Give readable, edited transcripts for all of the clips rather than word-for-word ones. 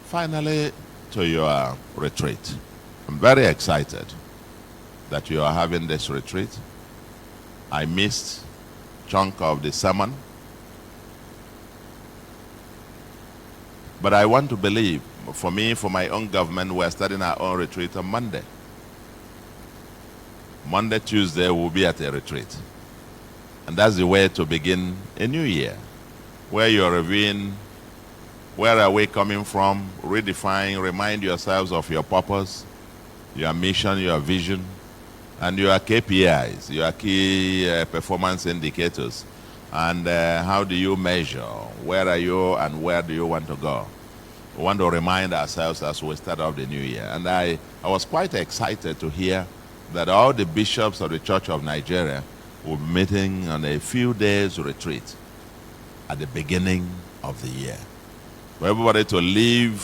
Finally, to your retreat. I'm very excited that you are having this retreat. I missed a chunk of the sermon, but I want to believe, for me, for my own government, we're starting our own retreat on Monday. Monday, Tuesday, we'll be at a retreat. And that's the way to begin a new year, where you're reviewing where are we coming from, redefine, remind yourselves of your purpose, your mission, your vision, and your KPIs, your key performance indicators. And how do you measure? Where are you and where do you want to go? We want to remind ourselves as we start off the new year. And I was quite excited to hear that all the bishops of the Church of Nigeria will be meeting on a few days retreat at the beginning of the year. For everybody to leave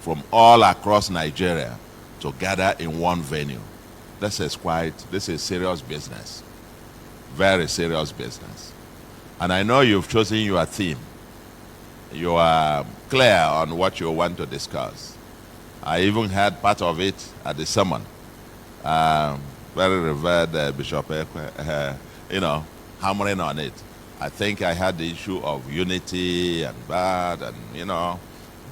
from all across Nigeria to gather in one venue. This is serious business. Very serious business. And I know you've chosen your theme. You are clear on what you want to discuss. I even had part of it at the sermon. Very revered Bishop Ekwe, hammering on it. I think I had the issue of unity and that, and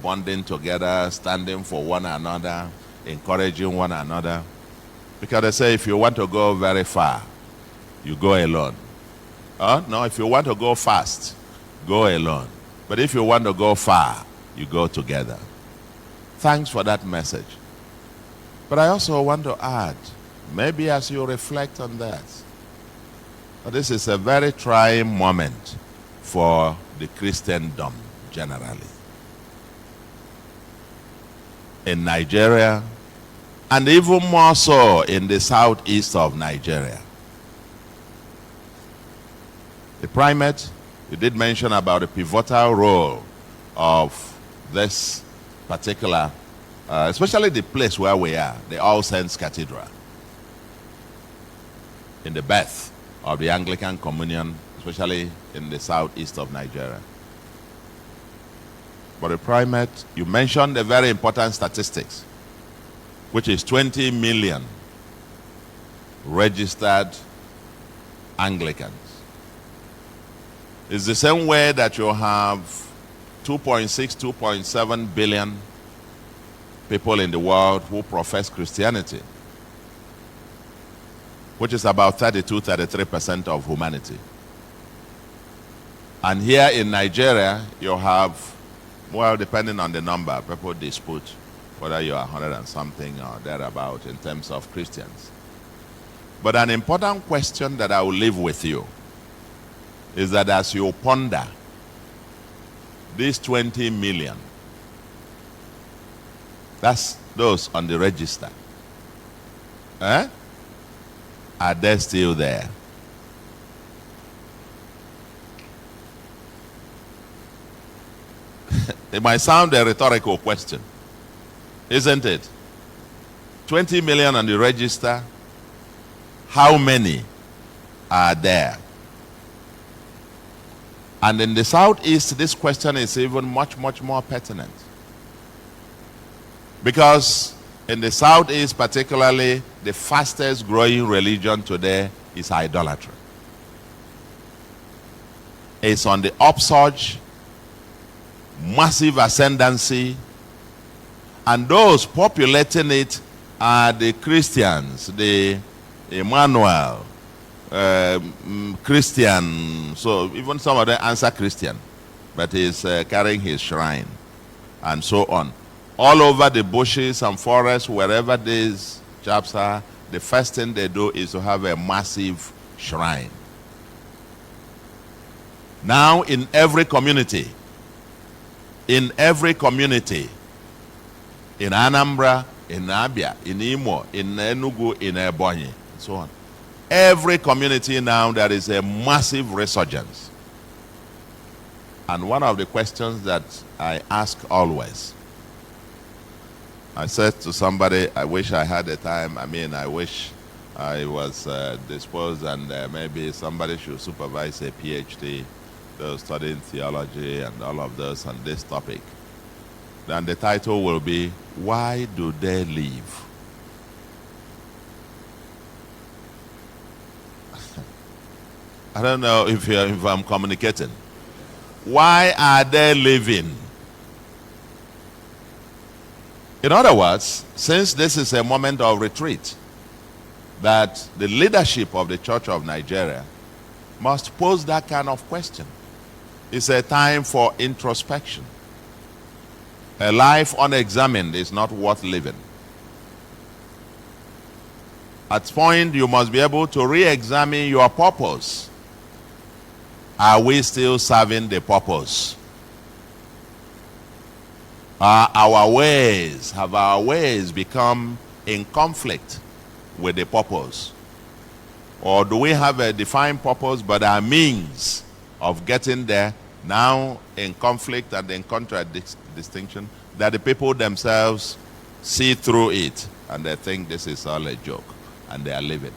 bonding together, standing for one another, encouraging one another. Because they say if you want to go very far, you go alone. No, if you want to go fast, go alone. But if you want to go far, you go together. Thanks for that message. But I also want to add, maybe as you reflect on that, this is a very trying moment for the Christendom generally. In Nigeria, and even more so in the southeast of Nigeria. The primate, you did mention about the pivotal role of this particular, especially the place where we are, the All Saints Cathedral, in the birth of the Anglican Communion, especially in the southeast of Nigeria. But the primate, you mentioned a very important statistics, which is 20 million registered Anglicans. It's the same way that you have 2.6, 2.7 billion people in the world who profess Christianity, which is about 32, 33% of humanity. And here in Nigeria, you have, well, depending on the number, people dispute whether you are 100 and something or thereabout in terms of Christians. But an important question that I will leave with you is that as you ponder these 20 million, that's those on the register, are they still there? It might sound a rhetorical question, isn't it? 20 million on the register, how many are there? And in the southeast, this question is even much, much more pertinent. Because in the southeast particularly, the fastest growing religion today is idolatry. It's on the upsurge, massive ascendancy, and those populating it are the Christians, the Emmanuel, Christian, so even some of them answer Christian, but he's carrying his shrine, and so on. All over the bushes and forests, wherever these chaps are, the first thing they do is to have a massive shrine. Now in every community, in Anambra, in Abia, in Imo, in Enugu, in Ebonyi, and so on. Every community now, there is a massive resurgence. And one of the questions that I ask always, I said to somebody, I wish I had the time. I wish I was disposed and maybe somebody should supervise a PhD, those studying theology and all of those on this topic. then the title will be, Why Do They Leave? I don't know if I'm communicating. Why are they leaving? In other words, since this is a moment of retreat, that the leadership of the Church of Nigeria must pose that kind of question. It's a time for introspection. A life unexamined is not worth living. At this point, you must be able to re-examine your purpose. Are we still serving the purpose? Have our ways become in conflict with the purpose? Or do we have a defined purpose, but our means of getting there now in conflict and in contradistinction, that the people themselves see through it and they think this is all a joke and they are living?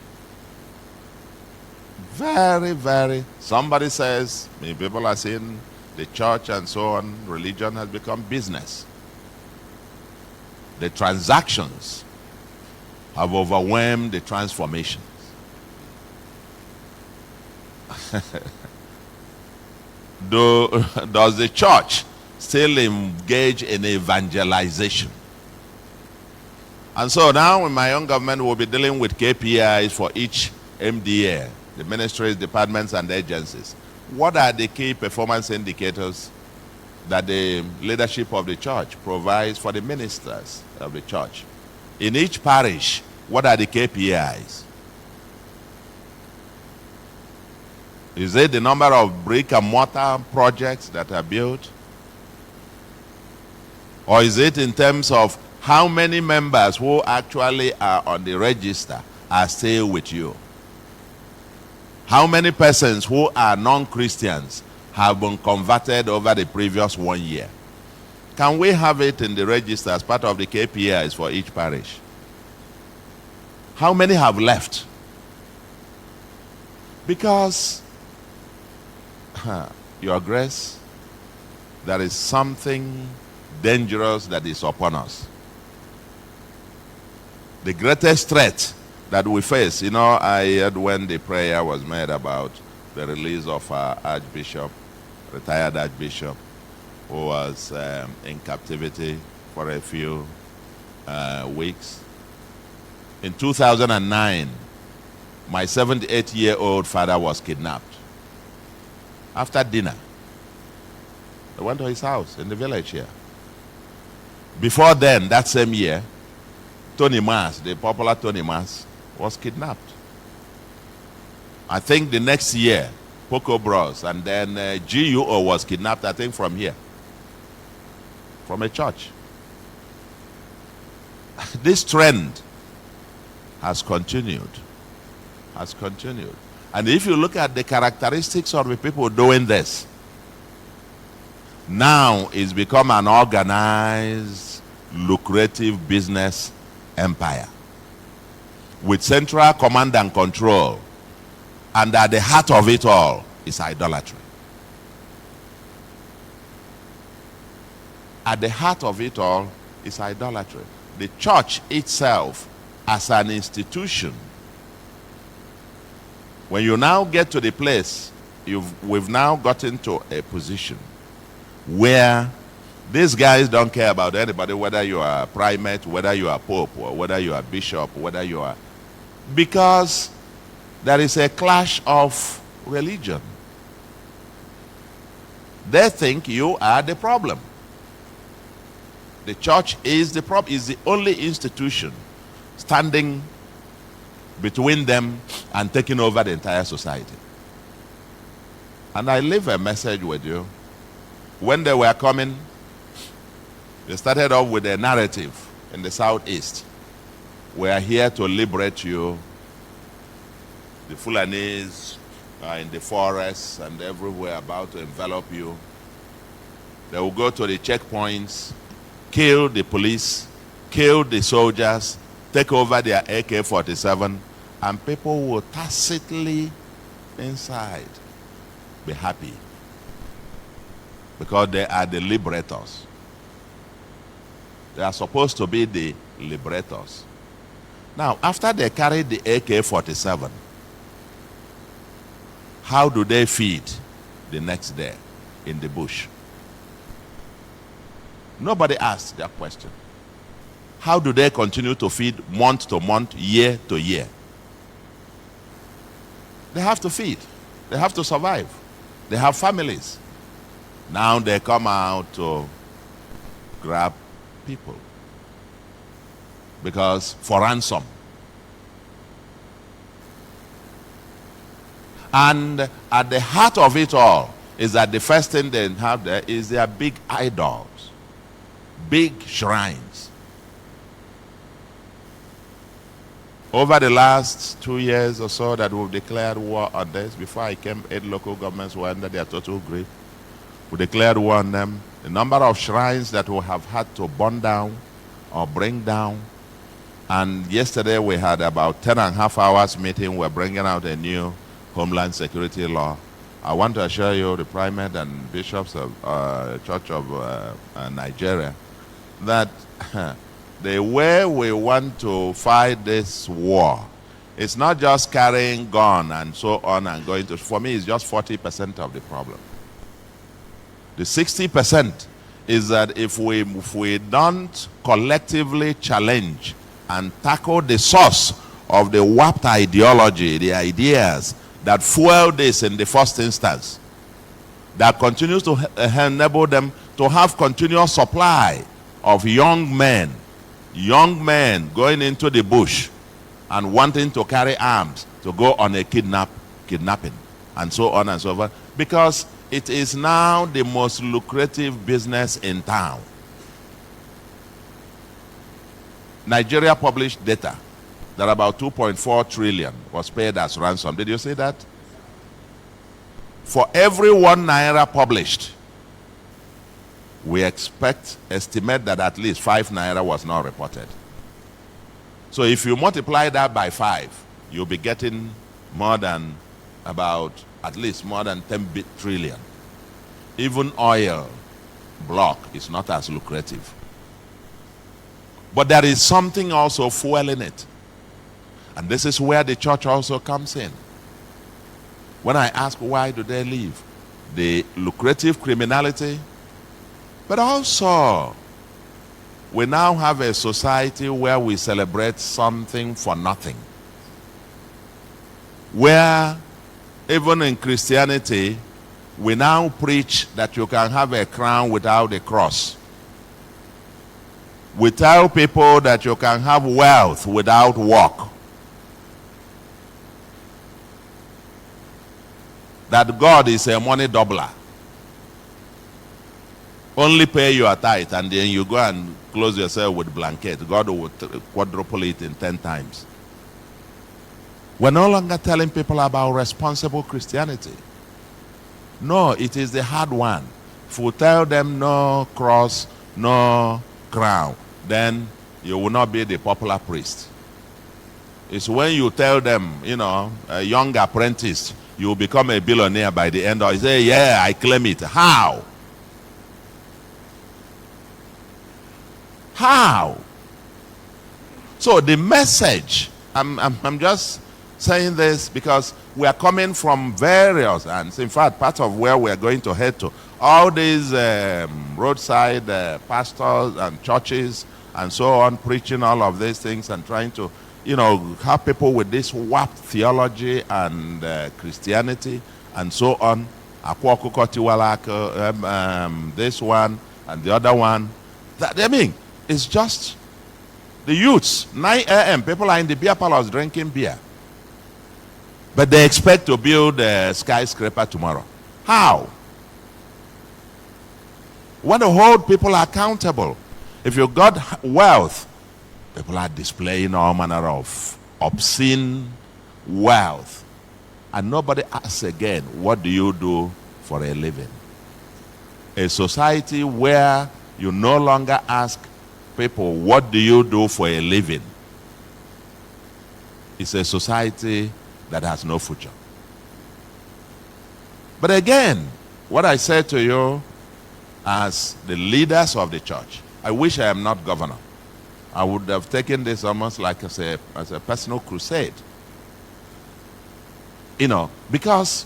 Somebody says, people are saying the church and so on, religion has become business. The transactions have overwhelmed the transformations. Does the church still engage in evangelization? And so now in my own government, we'll be dealing with KPIs for each MDA, the ministries, departments, and agencies. What are the key performance indicators that the leadership of the church provides for the ministers of the church? In each parish, what are the KPIs? Is it the number of brick and mortar projects that are built? Or is it in terms of how many members who actually are on the register are still with you? How many persons who are non-Christians have been converted over the previous 1 year? Can we have it in the register as part of the KPIs for each parish? How many have left? Because, Your Grace, there is something dangerous that is upon us. The greatest threat that we face, I heard when the prayer was made about the release of our Archbishop, retired Archbishop, who was in captivity for a few weeks. In 2009, my 78-year-old father was kidnapped. After dinner, I went to his house in the village here. Before then, that same year, Tony Mas, the popular Tony Mas, was kidnapped. I think the next year, Poco Bros, and then GUO was kidnapped, I think, from here, from a church. This trend has continued. And if you look at the characteristics of the people doing this, now it's become an organized, lucrative business empire with central command and control. And at the heart of it all is idolatry. At the heart of it all is idolatry. The church itself as an institution, when you now get to the place, we've now gotten to a position where these guys don't care about anybody, whether you are a primate, whether you are pope, or whether you are bishop, whether you are... Because there is a clash of religion. They think you are the problem. The church is the problem, is the only institution standing between them and taking over the entire society. And I leave a message with you. When they were coming, they started off with a narrative in the southeast. We are here to liberate you. The Fulanis are in the forests and everywhere about to envelop you. They will go to the checkpoints, kill the police, kill the soldiers, take over their AK-47, and people will tacitly inside be happy because they are the liberators. They are supposed to be the liberators. Now, after they carry the AK-47, how do they feed the next day in the bush? Nobody asked that question. How do they continue to feed month to month, year to year? They have to feed. They have to survive. They have families. Now they come out to grab people because for ransom. And at the heart of it all is that the first thing they have there is their big idols, big shrines. Over the last 2 years or so that we've declared war on this, before I came, 8 local governments were under their total grip. We declared war on them. The number of shrines that we have had to burn down or bring down. And yesterday we had about 10.5 hours meeting. We're bringing out a new Homeland Security law. I want to assure you, the primate and bishops of Church of Nigeria, that the way we want to fight this war, it's not just carrying gun and so on and going to, for me, it's just 40% of the problem. The 60% is that if we don't collectively challenge and tackle the source of the warped ideology, the ideas that fuel this in the first instance, that continues to enable them to have continuous supply of young men going into the bush and wanting to carry arms to go on a kidnapping and so on and so forth, because it is now the most lucrative business in town. Nigeria published data that about 2.4 trillion was paid as ransom. Did you see that? For every 1 naira published, we estimate that at least 5 naira was not reported. So if you multiply that by 5, you'll be getting more than at least more than 10 trillion. Even oil block is not as lucrative. But there is something also fueling it. And this is where the church also comes in. When I ask why do they leave? The lucrative criminality, but also we now have a society where we celebrate something for nothing. Where even in Christianity, we now preach that you can have a crown without a cross. We tell people that you can have wealth without work. That God is a money doubler. Only pay your tithe and then you go and close yourself with blanket. God will quadruple it in 10 times. We're no longer telling people about responsible Christianity. No, it is the hard one. If we tell them no cross, no crown, then you will not be the popular priest. It's when you tell them, a young apprentice, you will become a billionaire by the end of it. Say, yeah, I claim it. How? How? So the message, I'm just saying this because we are coming from various, and in fact, part of where we are going to head to, all these roadside pastors and churches and so on, preaching all of these things and trying to, have people with this warped theology and Christianity and so on. This one and the other one. It's just the youths. 9 a.m. people are in the beer parlors drinking beer. But they expect to build a skyscraper tomorrow. How? We want to hold people accountable. If you got wealth, people are displaying all manner of obscene wealth. And nobody asks again, what do you do for a living? A society where you no longer ask people, what do you do for a living? It's a society that has no future. But again, what I said to you as the leaders of the church I wish I am not governor. I would have taken this almost like as a personal crusade. You know, because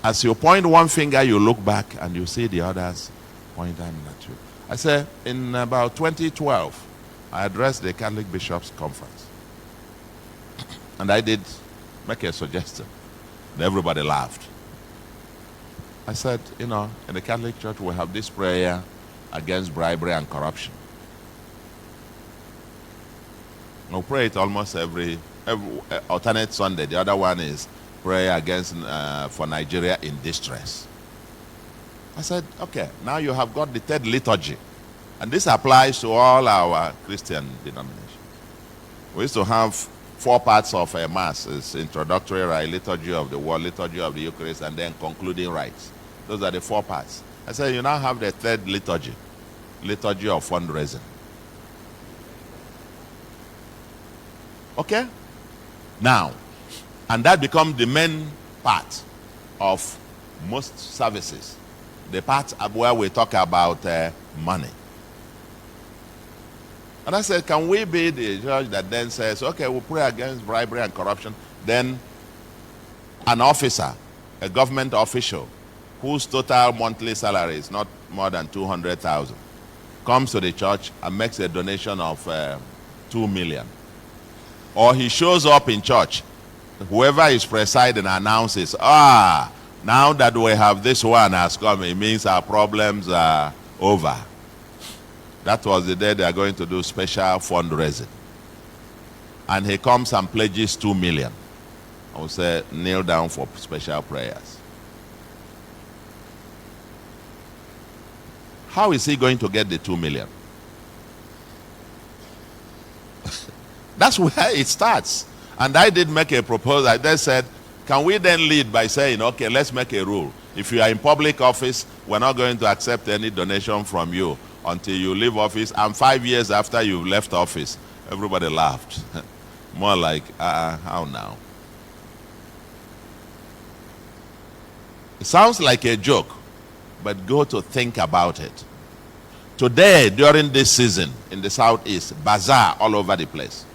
as you point one finger, you look back and you see the others pointing at you. I said, in about 2012, I addressed the Catholic Bishops' Conference. And I did make a suggestion. And everybody laughed. I said, you know, in the Catholic Church, we have this prayer against bribery and corruption. We pray it almost every alternate Sunday. The other one is prayer against for Nigeria in distress. I said, okay, now you have got the third liturgy. And this applies to all our Christian denominations. We used to have 4 parts of a mass. It's introductory rite, liturgy of the word, liturgy of the Eucharist, and then concluding rites. Those are the 4 parts. I said, you now have the third liturgy, liturgy of fundraising. Okay? Now, and that becomes the main part of most services. The part where we talk about money. And I said, can we be the church that then says, okay, we'll pray against bribery and corruption. Then an officer, a government official, whose total monthly salary is not more than 200,000, comes to the church and makes a donation of 2 million. Or he shows up in church, whoever is presiding announces, now that we have this one has come, it means our problems are over. That was the day they are going to do special fundraising. And he comes and pledges 2 million. I will say, kneel down for special prayers. How is he going to get the 2 million? That's where it starts. And I did make a proposal. I then said, can we then lead by saying, okay, let's make a rule. If you are in public office, we're not going to accept any donation from you until you leave office. And 5 years after you've left office, everybody laughed. More like, how now? It sounds like a joke, but go to think about it. Today, during this season in the Southeast, bazaar all over the place.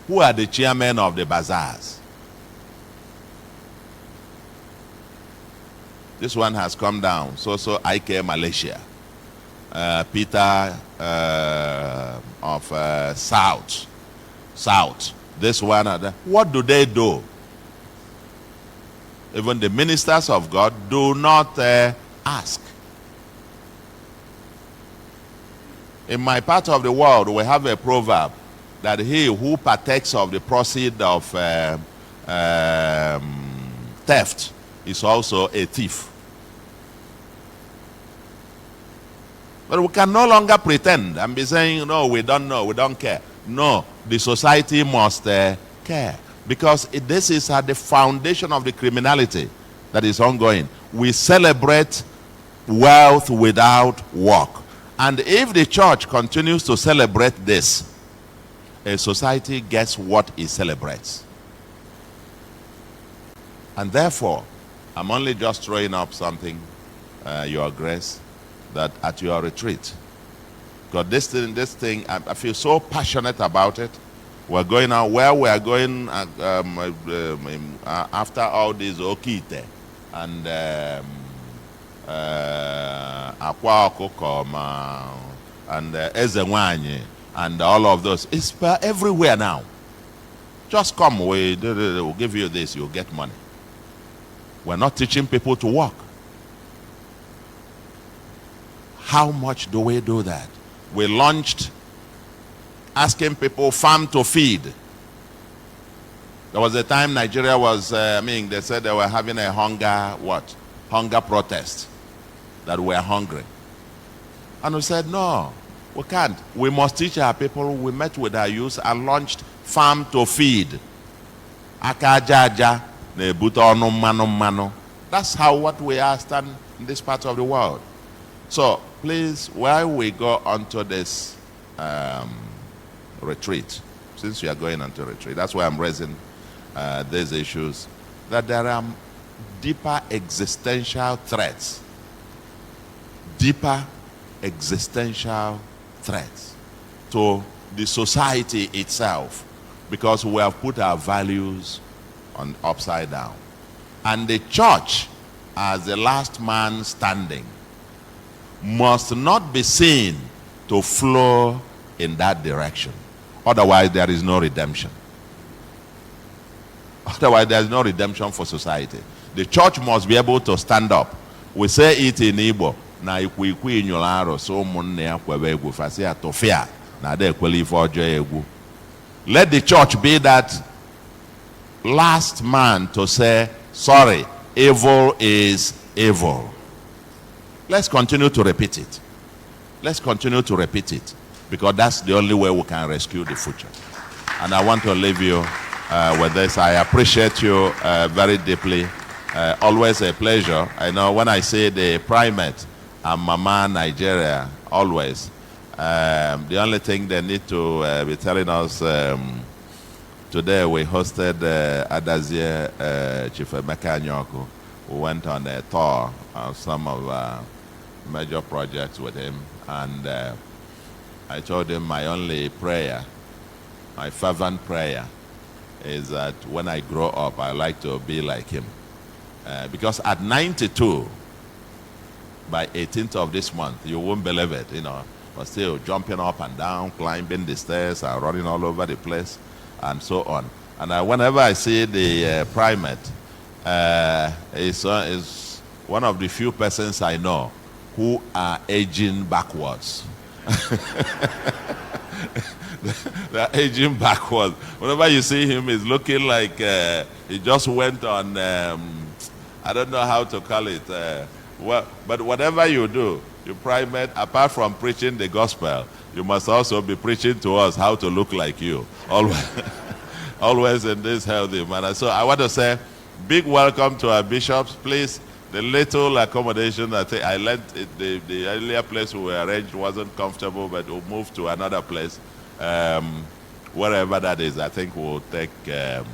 Who are the chairmen of the bazaars? This one has come down. So IK Malaysia. Peter of South. This one. What do they do? Even the ministers of God do not ask. In my part of the world, we have a proverb that he who partakes of the proceeds of theft is also a thief. But we can no longer pretend and be saying, no, we don't know, we don't care. No, the society must care. Because this is at the foundation of the criminality that is ongoing. We celebrate wealth without work. And if the church continues to celebrate this, a society gets what it celebrates. And therefore, I'm only just throwing up something, Your Grace, that at your retreat. Because this thing, I feel so passionate about it. We're going out where we are going after all this Okite and Akwa Okoko and Ezenwanye and all of those. It's everywhere now. Just come, we'll give you this, you'll get money. We're not teaching people to work. How much do we do that? We launched asking people farm to feed. There was a time Nigeria was, they said they were having a hunger protest, that we're hungry. And we said, no, we can't. We must teach our people. We met with our youth and launched farm to feed. Akajaja, nebuto mano. That's what we are standing in this part of the world. So please, while we go onto this retreat, since we are going onto retreat, that's why I'm raising these issues, that there are deeper existential threats, deeper existential threat to the society itself, because we have put our values on upside down. And the church, as the last man standing, must not be seen to flow in that direction. Otherwise, there is no redemption. Otherwise, there is no redemption for society. The church must be able to stand up. We say it in Igbo. Na ikwiikwi nyolaro so munne ya kwebe egwu fasi atofia na de kweli ifo ojo egwu. Let the church be that last man to say, sorry, evil is evil. Let's continue to repeat it. Let's continue to repeat it, because that's the only way we can rescue the future. And I want to leave you with this. I appreciate you very deeply. Always a pleasure. I know when I say the primate and Mama Nigeria, always, the only thing they need to be telling us, today we hosted Adazie Chief Emeka Anyaoku, who went on a tour of some of major projects with him, and I told him my only prayer, my fervent prayer, is that when I grow up, I like to be like him. Because at 92, by 18th of this month, you won't believe it, you know, but still jumping up and down, climbing the stairs, and running all over the place, and so on. And whenever I see the primate, is one of the few persons I know who are aging backwards. They're aging backwards. Whenever you see him, he's looking like he just went on, I don't know how to call it, but whatever you do, you primate, apart from preaching the gospel, you must also be preaching to us how to look like you. Always, always in this healthy manner. So I want to say, big welcome to our bishops. Please, the little accommodation, I think I lent it, the earlier place we arranged wasn't comfortable, but we'll move to another place. Wherever that is, I think we'll take care of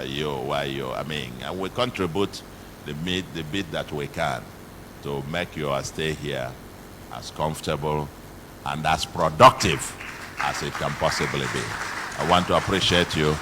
you, I mean, and we contribute the bit that we can to make your stay here as comfortable and as productive as it can possibly be. I want to appreciate you.